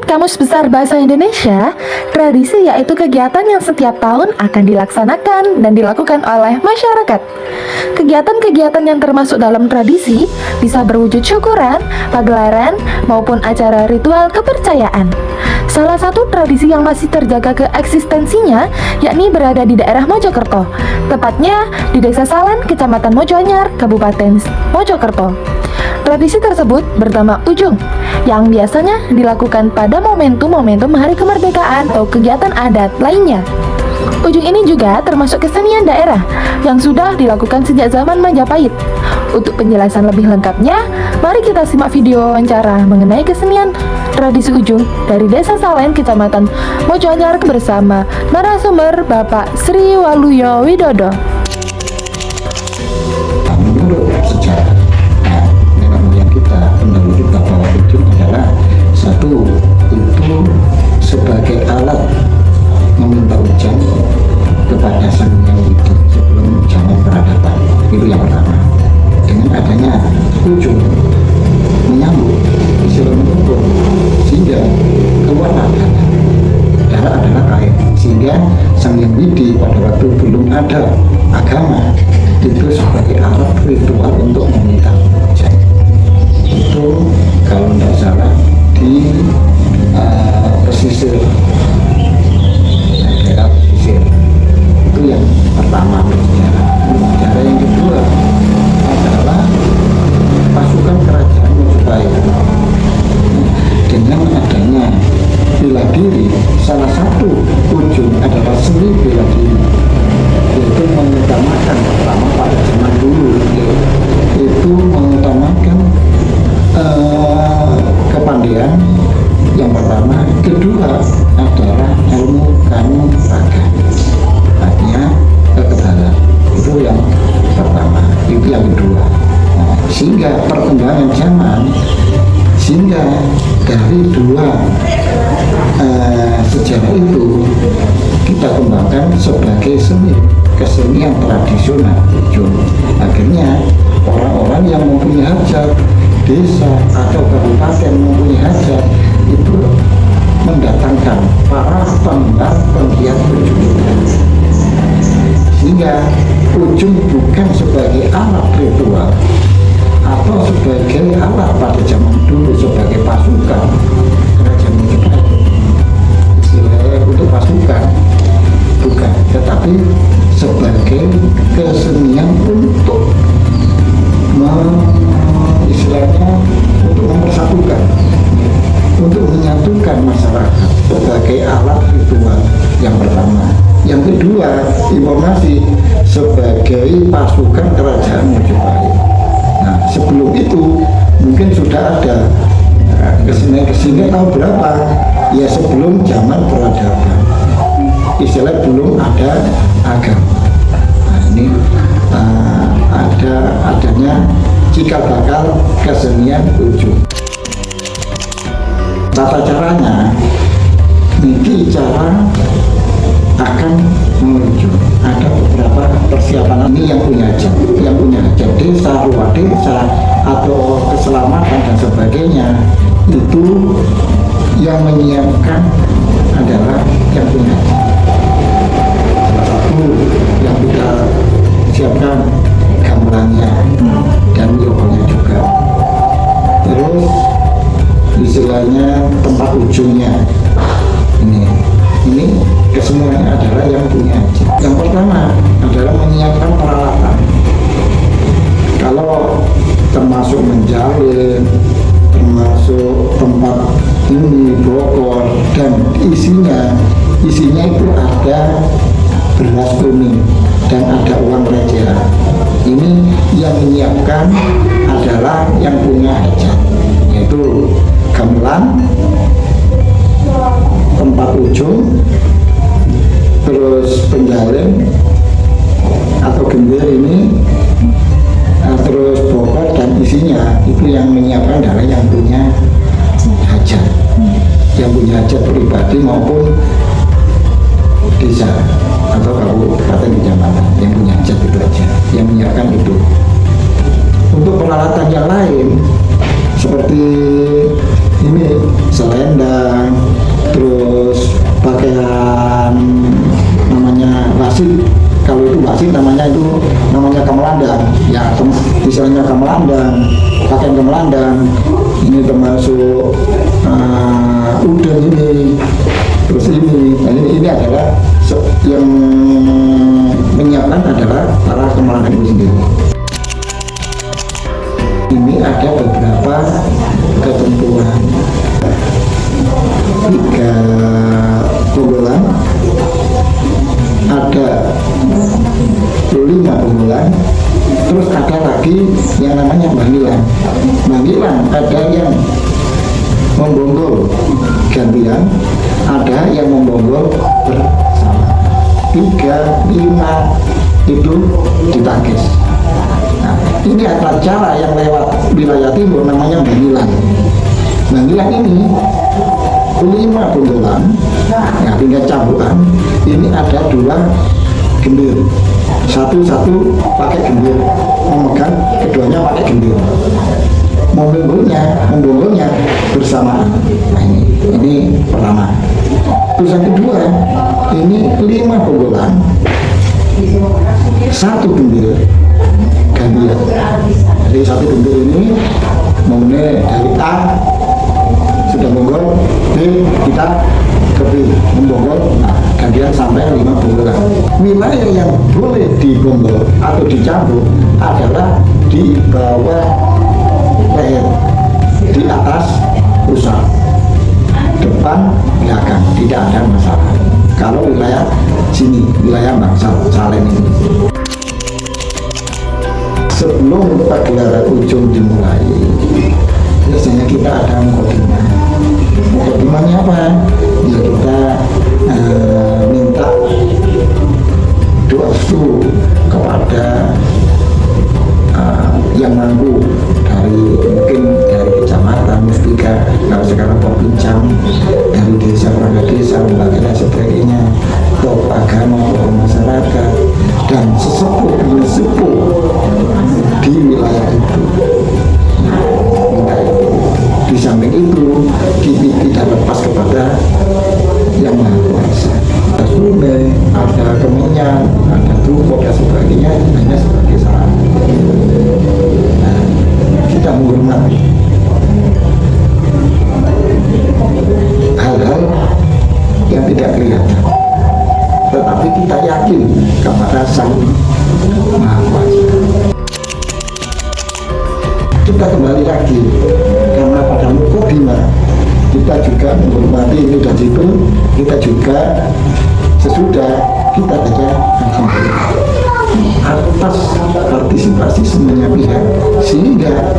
Kamus Besar Bahasa Indonesia, tradisi yaitu kegiatan yang setiap tahun akan dilaksanakan dan dilakukan oleh masyarakat. Kegiatan-kegiatan yang termasuk dalam tradisi bisa berwujud syukuran, pagelaran, maupun acara ritual kepercayaan. Salah satu tradisi yang masih terjaga keeksistensinya yakni berada di daerah Mojokerto, tepatnya di Desa Salan, Kecamatan Mojoanyar, Kabupaten Mojokerto. Tradisi tersebut bernama Ujung, yang biasanya dilakukan pada momentum-momentum Hari Kemerdekaan atau kegiatan adat lainnya. Ujung ini juga termasuk kesenian daerah yang sudah dilakukan sejak zaman Majapahit. Untuk penjelasan lebih lengkapnya, mari kita simak video wawancara mengenai kesenian tradisi Ujung dari Desa Salen, Kecamatan Mojoanyar bersama narasumber Bapak Sri Waluyo Widodo. Menurut sejarah nenek moyang kita, pendahulu kita, bahwa Ujung adalah satu, itu sebagai alat meminta hujan kepada sang yang hidup sebelum zaman peradaban. Itu yang pertama. Dengan adanya Ujung menyambut istilah mengukur, sehingga keluarlah darah adalah air, sehingga sang yang widi pada waktu belum ada agama itu sebagai alat ritual untuk meminta hujan. Itu kalau tidak salah di pesisir, daerah pesisir. Itu yang pertama bersejarah. Sejarah yang kedua adalah pasukan kerajaan Majapahit. Dengan adanya bela diri, salah satu Ujung adalah seni bela diri, yaitu mengutamakan, pertama pada zaman dulu itu mengutamakan kepandaian yang pertama. Kedua adalah ilmu kanuragan, artinya kekebalan. Itu yang pertama. Itu yang kedua. Sehingga perkembangan zaman, sehingga dari dua sejarah itu kita kembangkan sebagai seni, kesenian tradisional Ujung. Akhirnya orang-orang yang mempunyai hajat, desa atau kabupaten mempunyai hajat, itu mendatangkan para penggiat Ujung. Sehingga Ujung bukan sebagai alat ritual atau sebagai alat pada zaman dulu sebagai pasukan kerajaan Majapahit, istilahnya untuk pasukan, bukan, tetapi sebagai kesenian untuk istilahnya untuk mempersatukan, untuk menyatukan masyarakat sebagai alat ritual yang pertama. Yang kedua, informasi sebagai pasukan kerajaan Majapahit. Nah, sebelum itu mungkin sudah ada kesenian tahun berapa? Ya sebelum zaman peradaban. Istilah belum ada agama. Nah, ini adanya cikal bakal kesenian Ujung. Tata caranya, ini cara akan menuju ada beberapa persiapan. Ini yang punya hajat desa, ruang desa atau keselamatan dan sebagainya, itu yang menyiapkan adalah yang punya hajat. Salah satu yang kita siapkan gamelannya dan yogonya juga. Terus istilahnya tempat ujungnya ini kesemuanya adalah yang punya hajat. Yang pertama adalah menyiapkan peralatan. Kalau termasuk menjalin, termasuk tempat ini bokor dan isinya itu ada beras kuning dan ada uang recehan. Ini yang menyiapkan adalah yang punya hajat, yaitu gamelan, tempat ujung, terus penjalin atau gembir ini, terus bokor dan isinya. Itu yang menyiapkan adalah yang punya hajat, yang punya hajat pribadi maupun desa atau kabupaten kecamatan. Yang punya hajat itu aja yang menyiapkan itu. Untuk peralatan yang lain seperti ini selendang, pakaian namanya wasit. Kalau itu wasit namanya kemelandang, ya misalnya kemelandang, pakaian kemelandang ini termasuk udan ini, terus nah ini adalah yang menyiapkan adalah para kemelandang itu sendiri. Ini ada beberapa ketentuan, 3 pukulan, ada 5 pukulan, terus ada lagi yang namanya bangkilan. Bangkilan ada yang membonggol gantian, ada yang membonggol bersama. 3, 5 itu ditangkis. Nah, ini adalah cara yang lewat wilayah timur namanya bangkilan. Bangkilan ini 5 pukulan, ya tinggal cambukan. Ini ada 2 gendir, satu pakai gendir, memegang, keduanya pakai gendir, membonggolnya bersamaan. Nah ini pertama. Terus yang kedua, ini 5 pukulan, 1 gendir gantian. Jadi 1 gendir ini mulai dari A sudah bonggol, B kita ke B membonggol, nah gantian sampai 5 pukulan. Wilayah yang boleh dibonggol atau dicambuk adalah di bawah leher, di atas pusat, depan belakang tidak ada masalah. Kalau wilayah sini, wilayah Bangsal Salen ini. Sebelum pagelaran ujung dimulai, biasanya kita ada mukadimah. Mukadimahnya apa? Ya kita minta doa restu kepada yang mampu, mungkin dari kecamatan, muspika, kalau sekarang provincam, dari desa, perangkat desa, lembaga dan sebagainya, tokoh agama, tokoh masyarakat, dan sesepuh di wilayah itu. Di samping itu kita lepas kepada yang Maha Kuasa. Ada sungai, ada kemenyan, ada trupok dan sebagainya, hanya sebagai sarana. Nah, kita menghormati hal-hal yang tidak kelihatan, tetapi kita yakin kepada Sang Maha Kuasa. Kita kembali lagi karena pada mukadimah kita juga menghormati ini dan itu, kita juga sesudah kita baca alhamdulillah atas partisipasi semuanya pihak, sehingga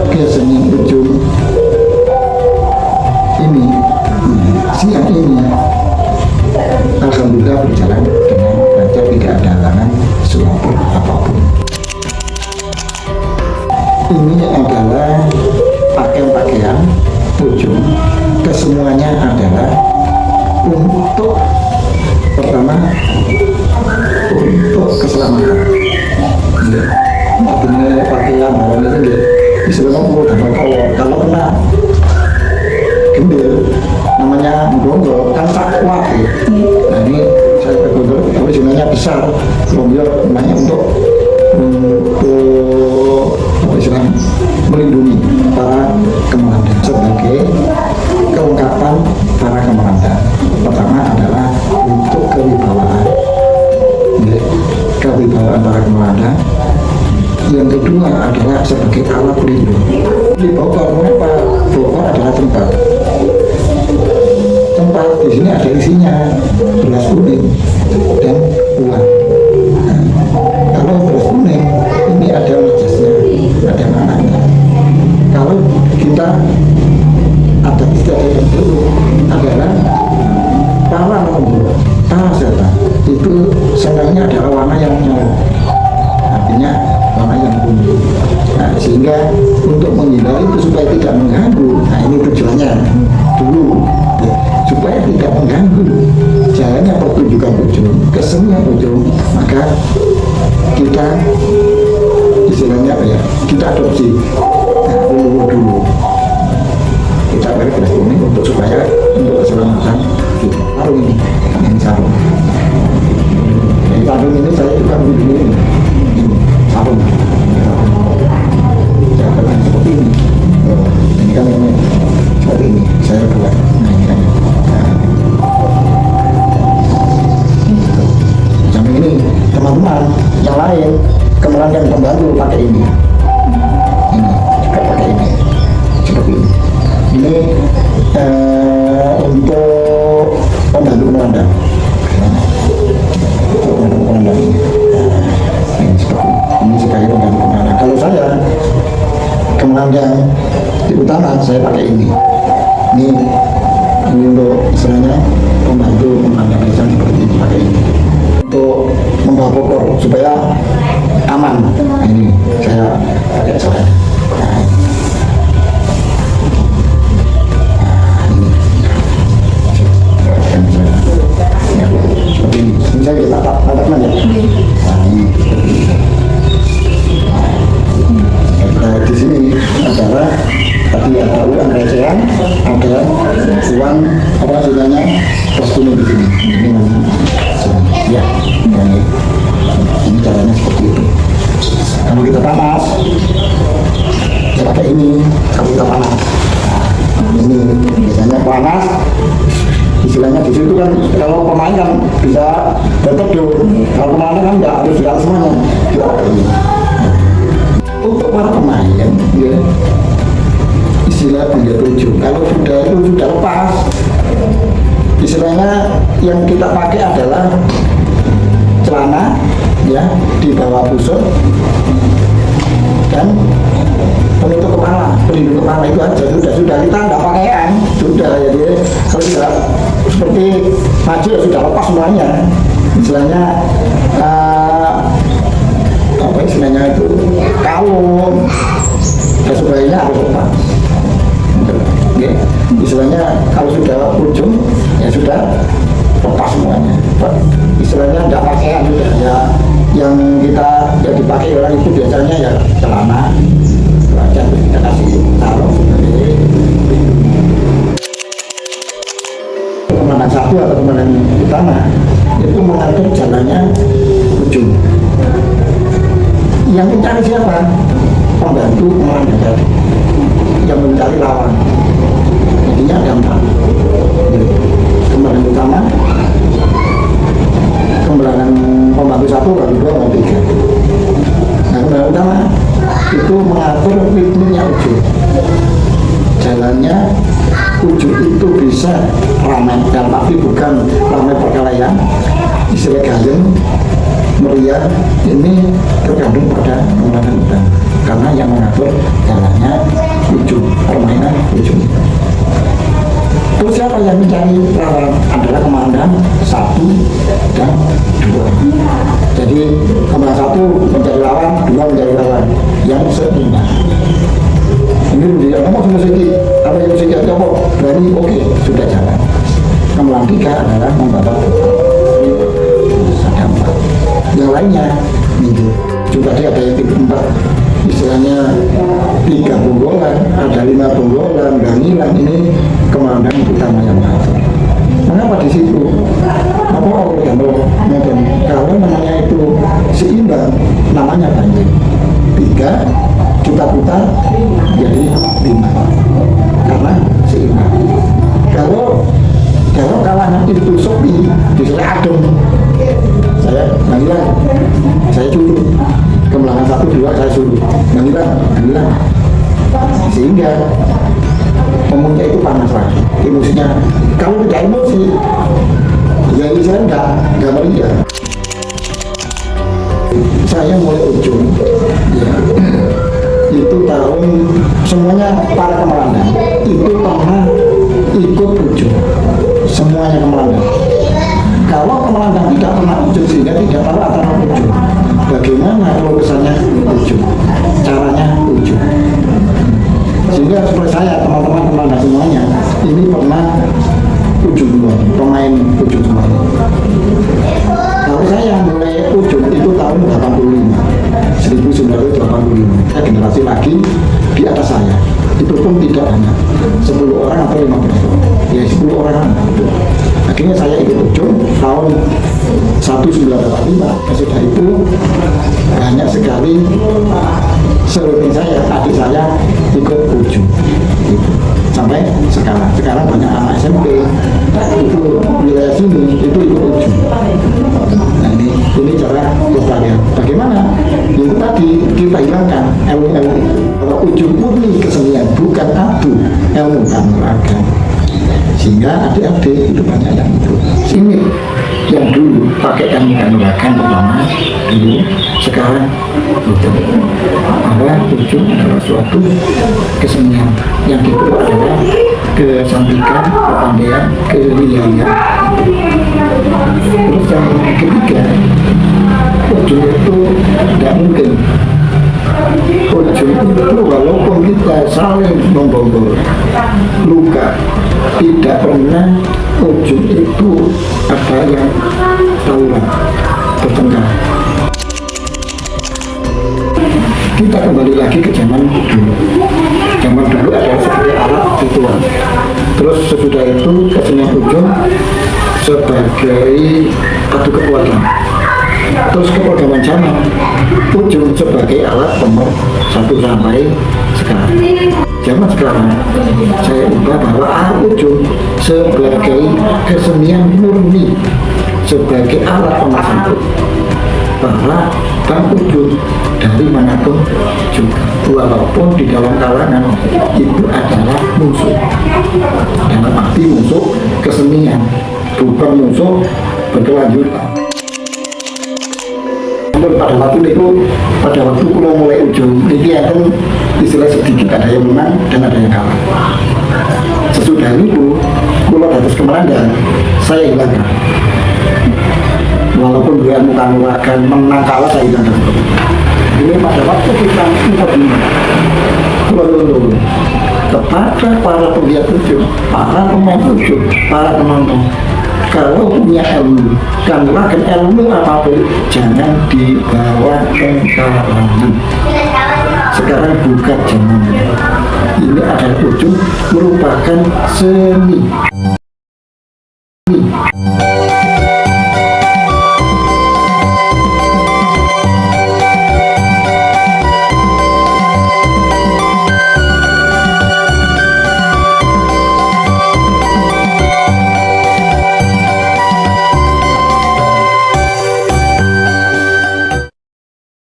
biasanya ujung ini siang ini alhamdulillah berjalan dengan lancar, tidak ada halangan suatu apapun. Ini adalah pakaian ujung, kesemuanya adalah untuk pertama untuk keselamatan. Artinya pakaian bawaan itu diselamatkan kalau kena gendir namanya gonggol kan tak kuat ya. Nah ini saya gonggol tapi jumlahnya besar, gonggol namanya untuk melindungi para kemelandang sebagai kelengkapan para kemelandang. Pertama adalah untuk kewibawaan para kemelandang. Yang kedua adalah sebagai alat pelindung. Di Bogor, mengapa Bogor adalah tempat di sini ada isinya beras kuning dan uang. Nah, kalau beras kuning ini ada najasnya, ada maknanya. Kalau kita ada istilah yang dulu adalah para lembu, para setan itu senangnya adalah warna yang nyala, artinya warna yang kuning. Nah, sehingga untuk menghindari itu supaya tidak mengganggu. Nah ini tujuannya dulu ya, supaya tidak mengganggu jalannya pertunjukan ujung, kesenian ujung, maka kita istilahnya apa ya, kita adopsi dulu kita beri beras kuning untuk supaya untuk keselamatan kita. sarung ini sarung. Jadi sarung ini saya juga begini, ini sarung. Jangan seperti ini. Ini kan ini seperti ini saya buat. Nah ini kan. Sampai ini teman-teman yang lain kemudian yang pembantu pakai ini juga pakai ini seperti ini. Ini untuk pembantu komandan. Untuk komandan ini seperti ini sebagai pembantu komandan. Kalau saya komandan di utama saya pakai ini. Ini untuk istilahnya pembantu komandan desa seperti ini pakai ini. Untuk membawa pokok supaya aman. Ini saya pakai soalnya. Seperti ini. Ini saya kita tatapkan ya. Nah ini. Di sini adalah tadi ada uang recehan, ada uang apa istilahnya kostum di sini. Ini ya, ini caranya seperti itu. Kalau kita panas, ya pakai ini. Kalau kita panas, nah, ini biasanya panas. Istilahnya di situ kan kalau pemain kan bisa berteduh. Kalau pemain kan nggak harus jalan semuanya. Untuk para pemain, ya, istilah benda tujuh. Kalau sudah itu sudah lepas, istilahnya yang kita pakai adalah celana, ya, di bawah busur dan penutup kepala, pelindung kepala itu aja sudah kita nggak pakaian, sudah jadi kalau tidak seperti maju sudah lepas semuanya, istilahnya apa istilahnya itu kalung dan sebagainya harus lepas. Okay. Istilahnya kalau sudah ujung ya sudah lepas semuanya. Istilahnya tidak pakaian sudah ya, yang kita yang dipakai orang itu biasanya ya celana, wajah kita kasih sarung sebagai komandan satu atau komandan utama itu mengatur jalannya ujung. Yang mencari siapa? Pembantu komandan yang mencari lawan. Jadinya ada 4. Komandan utama, komandan pembantu 1, pembantu 2, pembantu 3. Nah, komandan utama itu mengatur ritmenya ujung. Jalannya ujung itu bisa ramai, dalam arti bukan ramai perkelahian, istilah gayeng, meriah, ini tergantung pada komandan utama. Karena yang mengatur jalannya ujung, permainan ujung. Terus siapa yang mencari lawan? Adalah komandan 1 dan 2. Jadi komandan 1 mencari lawan, 2 mencari lawan yang seimbang. Ini dia ngomong sama sedikit, kalau yang sedikit coba berani, oke, sudah jalan. Komandan 3 adalah membawa ada 4. Yang lainnya minggu juga dia ada yang 4. Istilahnya 3 punggolan, ada 5 punggolan, gangilan, ini komandan utama yang mengatur. Mengapa di situ? Apa kalau namanya itu seimbang, namanya banjir. 3 kita putar jadi 5 karena seimbang. Kalau kalah nanti itu sepi, disuruh adem, saya gangilan, saya curut. Kemenangan 1, 2 saya suruh gangilan, sehingga umumnya itu panas lagi emosinya. Kalau tidak emosi ya saya enggak meriah. Saya mulai ujung ya, itu tahun semuanya para komandan itu pernah ikut ujung, semuanya komandan. Kalau komandan tidak pernah ujung sehingga tidak tahu antara ujung. Bagaimana kalau kesannya ujung, caranya ujung. Sehingga seperti saya, teman-teman komandan semuanya ini pernah ujung semua, pemain ujung semuanya. Kalau saya mulai ujung itu tahun 1985. Generasi lagi di atas saya, itu pun tidak hanya 10 orang atau 15 orang, ya 10 orang. akhirnya saya ikut ujung tahun 1985. Sesudah itu banyak sekali serutin saya, adik saya ikut ujung gitu. Sampai sekarang banyak anak SMP itu wilayah sini itu ikut ujung. Nah ini cara pelestarian. Bagaimana? Itu tadi kita hilangkan ilmu-ilmu itu. Kalau ujung murni kesenian, bukan abu, ilmu kanuragan. Sehingga adik-adik itu banyak yang itu. Ini yang dulu pakai kanuragan pertama dulu, sekarang ujung. Bahwa ujung adalah suatu kesenian yang itu adalah kecantikan, kepandaian, kewilayahan. Terus yang ketiga, ujung itu tidak mungkin. Ujung itu walaupun kita saling membobol luka, tidak pernah ujung itu ada yang tawuran, bertengkar. Kita kembali lagi ke zaman dulu. Zaman dulu adalah sebagai alat ritual. Terus sesudah itu kesenian ujung sebagai adu kekuatan. Terus keperagaman zaman ujung sebagai alat nomor 1 sampai sekarang. Zaman sekarang saya ubah bahwa ujung sebagai kesenian murni, sebagai alat nomor 1. Bahwa bang ujung dari manapun juga, walaupun di dalam kalangan itu adalah musuh, dalam arti musuh kesenian, bukan musuh berkelanjutan. Pada waktu itu, pada waktu kulo mulai ujung, ini akan istilah sedikit, ada yang menang dan ada yang kalah. Sesudah itu, kulo dados kemenangan, saya hilangkan. Walaupun dia kanuragan menang kalah, saya hilangkan. Ini pada waktu kita ini, kulo lulu kepada para penggiat ujung, para pemain ujung, para penonton. Kalau punya ilmu, kanuragan ilmu apapun, jangan dibawa ke kalangan. Sekarang bukan zaman. Ini adalah ujung merupakan seni.